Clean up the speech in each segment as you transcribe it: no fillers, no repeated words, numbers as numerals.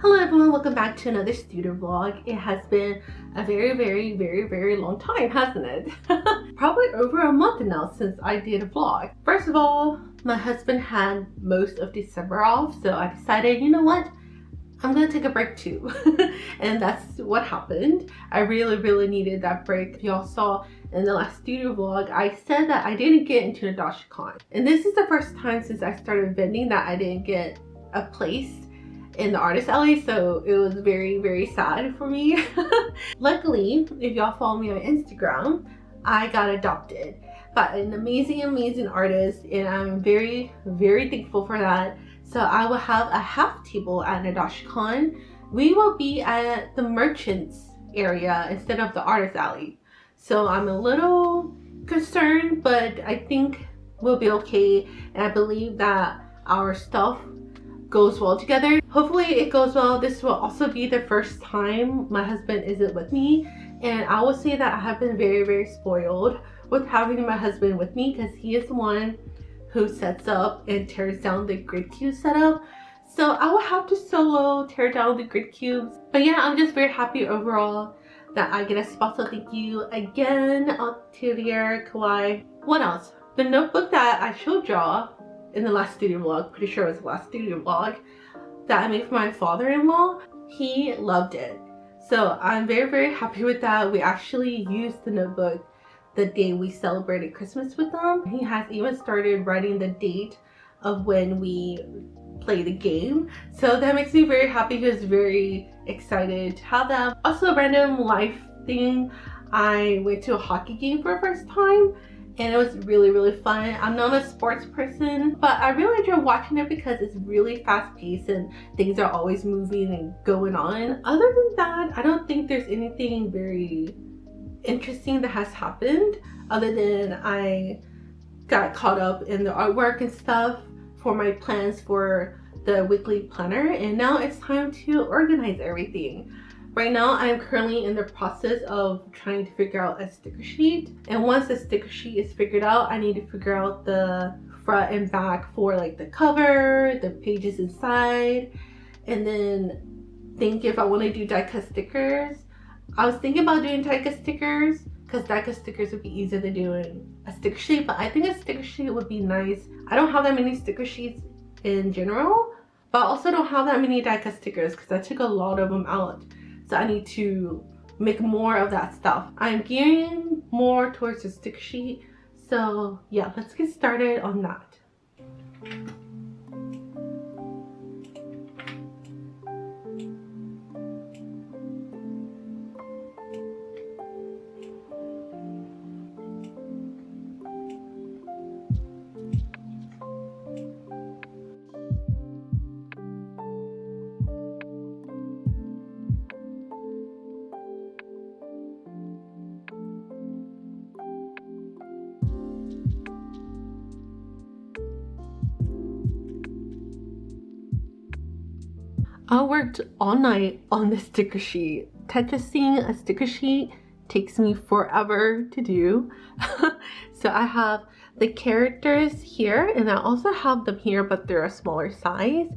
Hello everyone, welcome back to another studio vlog. It has been a very long time, hasn't it? Probably over a month now since I did a vlog. First of all, my husband had most of December off, so I decided, you know what? I'm gonna take a break too. And that's what happened. I really needed that break. If y'all saw in the last studio vlog, I said that I didn't get into the Dashicon. And this is the first time since I started vending that I didn't get a place in the artist alley, so it was very sad for me. Luckily, if y'all follow me on Instagram, I got adopted by an amazing artist, and I'm very thankful for that. So I will have a half table at Dashicon. We will be at the merchants area instead of the artist alley, so I'm a little concerned, but I think we'll be okay, and I believe that our stuff goes well together. Hopefully it goes well. This will also be the first time my husband isn't with me, and I will say that I have been very spoiled with having my husband with me, because he is the one who sets up and tears down the grid cube setup. So I will have to solo tear down the grid cubes. But yeah, I'm just very happy overall that I get a spot, so thank you again, Atelier Kawaii. What else? The notebook that I showed y'all in the last studio vlog, pretty sure it was the last studio vlog, that I made for my father-in-law, he loved it. So I'm very happy with that. We actually used the notebook the day we celebrated Christmas with them. He has even started writing the date of when we play the game. So that makes me very happy. He was very excited to have that. Also, a random life thing, I went to a hockey game for the first time, and it was really fun. I'm not a sports person, but I really enjoy watching it because it's really fast paced and things are always moving and going on. Other than that, I don't think there's anything very interesting that has happened, other than I got caught up in the artwork and stuff for my plans for the weekly planner, and now it's time to organize everything. Right now, I am currently in the process of trying to figure out a sticker sheet. And once the sticker sheet is figured out, I need to figure out the front and back for like the cover, the pages inside, and then think if I want to do die cut stickers. I was thinking about doing die cut stickers because die cut stickers would be easier than doing a sticker sheet, but I think a sticker sheet would be nice. I don't have that many sticker sheets in general, but I also don't have that many die cut stickers because I took a lot of them out. So I need to make more of that stuff. I'm gearing more towards the sticker sheet. So yeah, let's get started on that. I worked all night on the sticker sheet. Tetrising a sticker sheet takes me forever to do. So I have the characters here, and I also have them here, but they're a smaller size.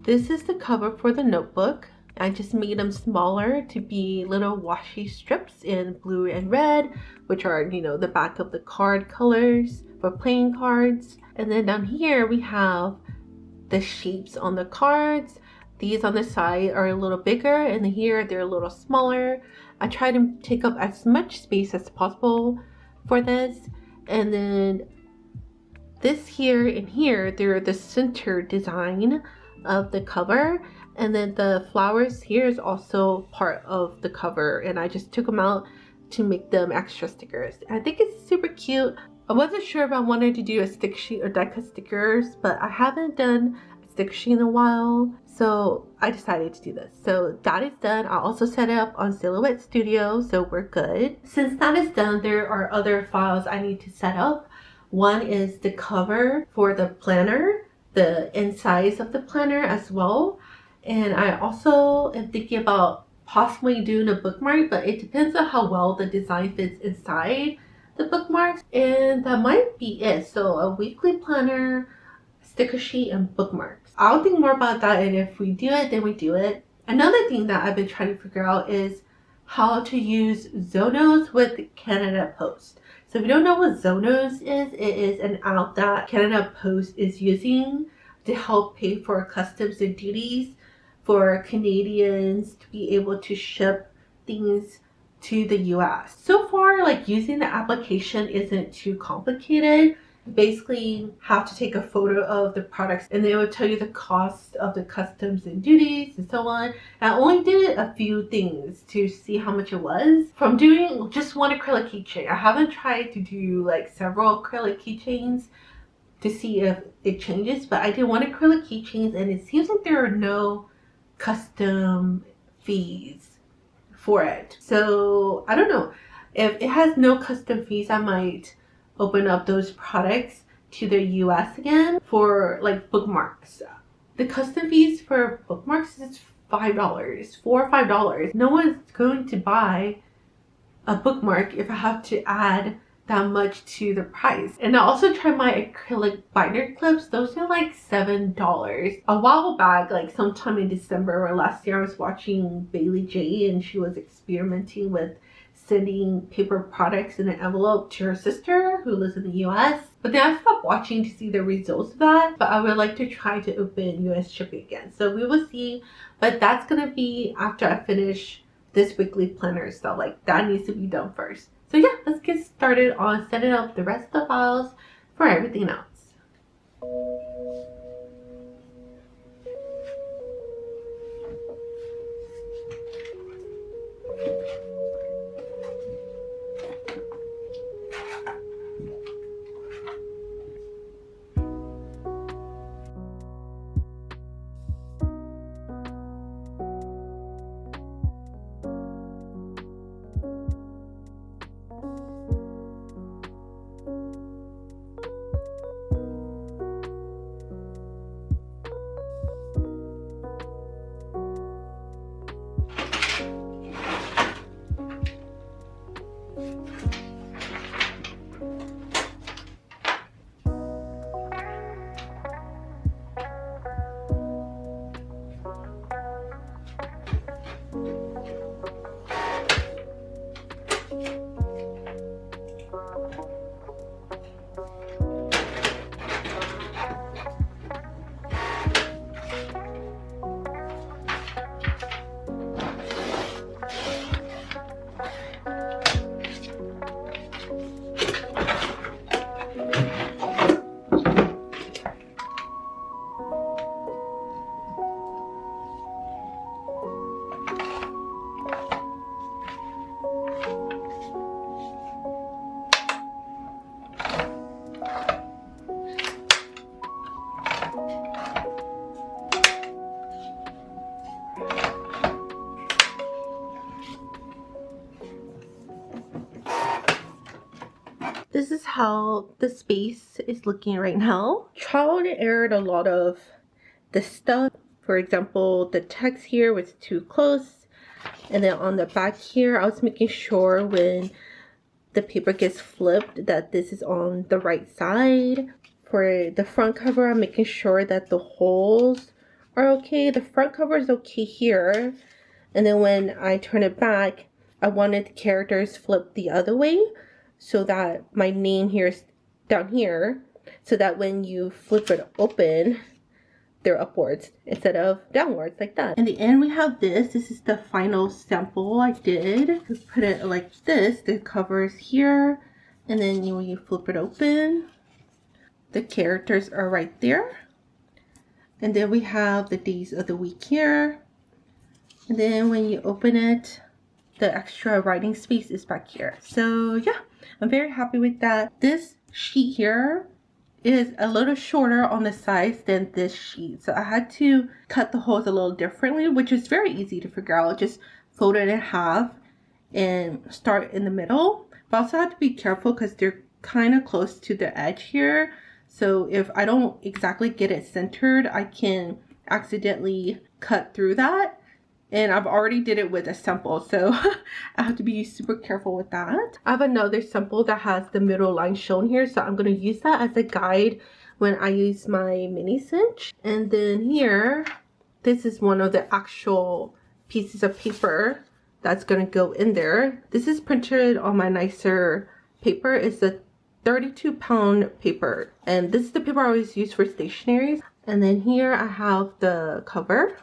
This is the cover for the notebook. I just made them smaller to be little washi strips in blue and red, which are, you know, the back of the card colors for playing cards. And then down here we have the shapes on the cards. These on the side are a little bigger, and here they're a little smaller. I try to take up as much space as possible for this. And then this here and here, they're the center design of the cover. And then the flowers here is also part of the cover, and I just took them out to make them extra stickers. I think it's super cute. I wasn't sure if I wanted to do a stick sheet or die cut stickers, but I haven't done sticker sheet in a while, so I decided to do this. So that is done. I also set it up on Silhouette Studio, so we're good. Since that is done, there are other files I need to set up. One is the cover for the planner, the insides of the planner as well, and I also am thinking about possibly doing a bookmark, but it depends on how well the design fits inside the bookmarks, and that might be it. So a weekly planner, sticker sheet, and bookmarks. I'll think more about that, and if we do it, then we do it. Another thing that I've been trying to figure out is how to use Zonos with Canada Post. So if you don't know what Zonos is, it is an app that Canada Post is using to help pay for customs and duties for Canadians to be able to ship things to the US. So far, like, using the application isn't too complicated. You basically have to take a photo of the products and they will tell you the cost of the customs and duties and so on. I only did a few things to see how much it was from doing just one acrylic keychain. I haven't tried to do like several acrylic keychains to see if it changes, but I did one acrylic keychains and it seems like there are no custom fees for it. So I don't know. If it has no custom fees, I might open up those products to the US again for like bookmarks. The custom fees for bookmarks is $5, $4 or $5. No one's going to buy a bookmark if I have to add that much to the price. And I also tried my acrylic binder clips. Those are like $7. A while back, like sometime in December or last year, I was watching Bailey J and she was experimenting with sending paper products in an envelope to her sister who lives in the US. But then I stopped watching to see the results of that. But I would like to try to open US shipping again. So we will see. But that's gonna be after I finish this weekly planner stuff. Like, that needs to be done first. So yeah, let's get started on setting up the rest of the files for everything else. This is how the space is looking right now. Trial and errored a lot of the stuff. For example, the text here was too close. And then on the back here, I was making sure when the paper gets flipped that this is on the right side. For the front cover, I'm making sure that the holes are okay. The front cover is okay here. And then when I turn it back, I wanted the characters flipped the other way, so that my name here is down here, so that when you flip it open, they're upwards instead of downwards like that. In the end, we have this. This is the final sample I did. Just put it like this. The cover is here, and then when you flip it open, the characters are right there. And then we have the days of the week here. And then when you open it, the extra writing space is back here. So yeah, I'm very happy with that. This sheet here is a little shorter on the sides than this sheet. So I had to cut the holes a little differently, which is very easy to figure out. Just fold it in half and start in the middle. But I also have to be careful because they're kind of close to the edge here. So if I don't exactly get it centered, I can accidentally cut through that. And I've already did it with a sample, so I have to be super careful with that. I have another sample that has the middle line shown here, so I'm going to use that as a guide when I use my mini cinch. And then here, this is one of the actual pieces of paper that's gonna go in there. This is printed on my nicer paper. It's a 32-pound paper, and this is the paper I always use for stationery. And then here I have the cover.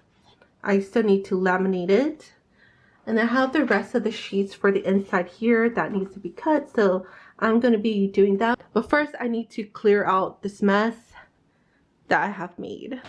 I still need to laminate it. And I have the rest of the sheets for the inside here that needs to be cut, so I'm going to be doing that. But first I need to clear out this mess that I have made.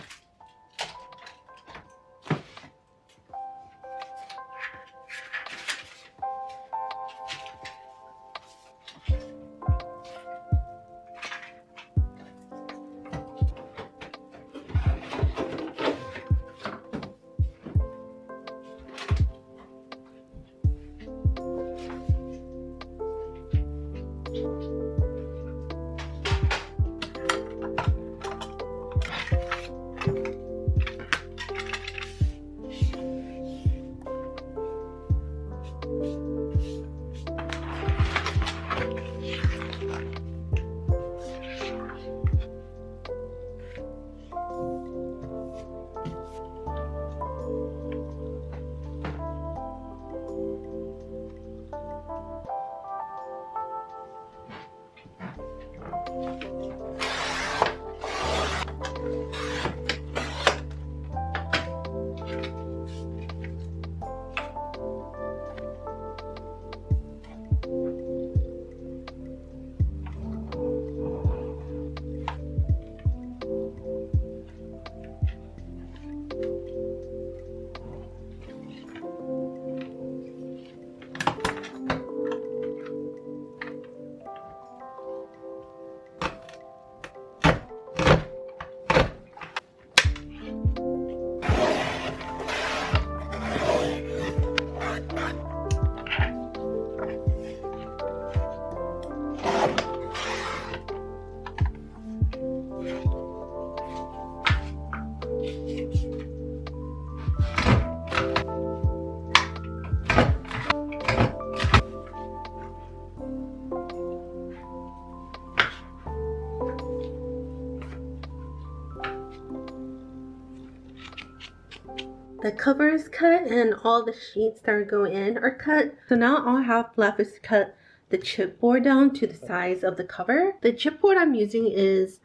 The cover is cut and all the sheets that are going in are cut. So now all I have left is to cut the chipboard down to the size of the cover. The chipboard I'm using is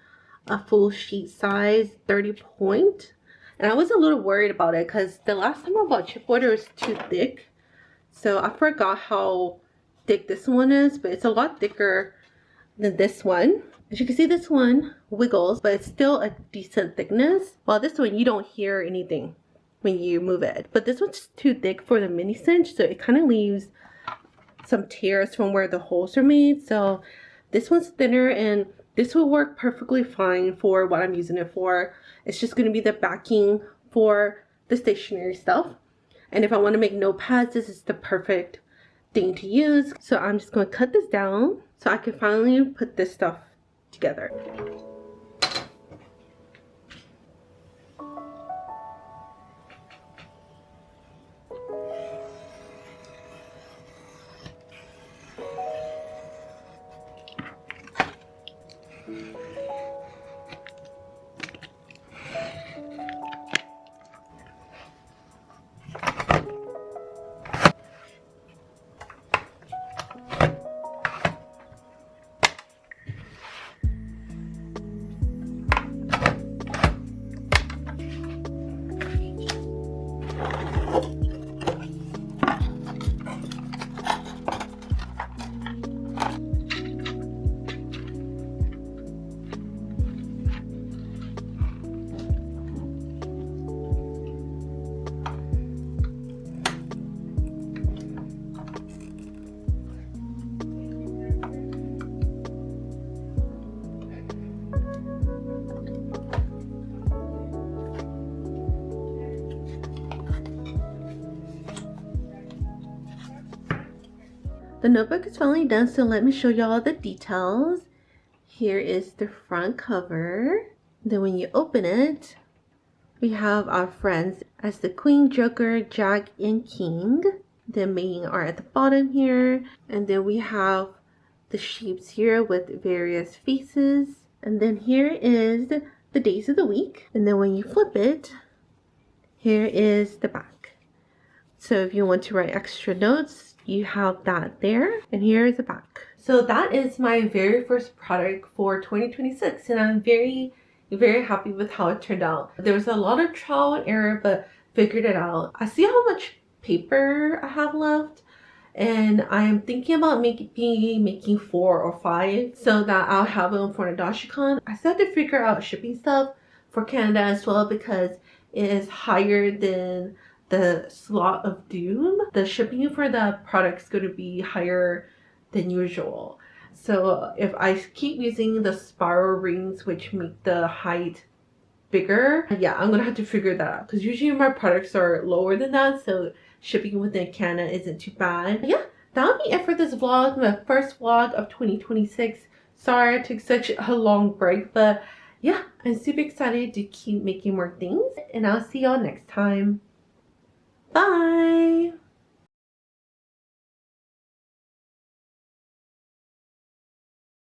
a full sheet size 30 point. And I was a little worried about it because the last time I bought chipboard it was too thick. So I forgot how thick this one is, but it's a lot thicker than this one. As you can see, this one wiggles, but it's still a decent thickness. While this one, you don't hear anything when you move it. But this one's too thick for the mini cinch, so it kind of leaves some tears from where the holes are made. So this one's thinner, and this will work perfectly fine for what I'm using it for. It's just going to be the backing for the stationery stuff. And if I want to make notepads, this is the perfect thing to use. So I'm just going to cut this down so I can finally put this stuff together. The notebook is finally done, so let me show you all the details. Here is the front cover. Then when you open it, we have our friends as the Queen, Joker, Jack, and King. The main are at the bottom here. And then we have the shapes here with various faces. And then here is the days of the week. And then when you flip it, here is the back So if you want to write extra notes, you have that there. And here is the back. So that is my very first product for 2026, and I'm very happy with how it turned out. There was a lot of trial and error, but figured it out. I see how much paper I have left, and I'm thinking about making 4 or 5 so that I'll have them for Nadashikon. I still have to figure out shipping stuff for Canada as well because it is higher than the slot of doom. The shipping for the product is going to be higher than usual. So if I keep using the spiral rings, which make the height bigger, yeah, I'm gonna have to figure that out because usually my products are lower than that, so shipping within Canada isn't too bad. Yeah, that'll be it for this vlog, my first vlog of 2026. Sorry I took such a long break, but yeah, I'm super excited to keep making more things, and I'll see y'all next time.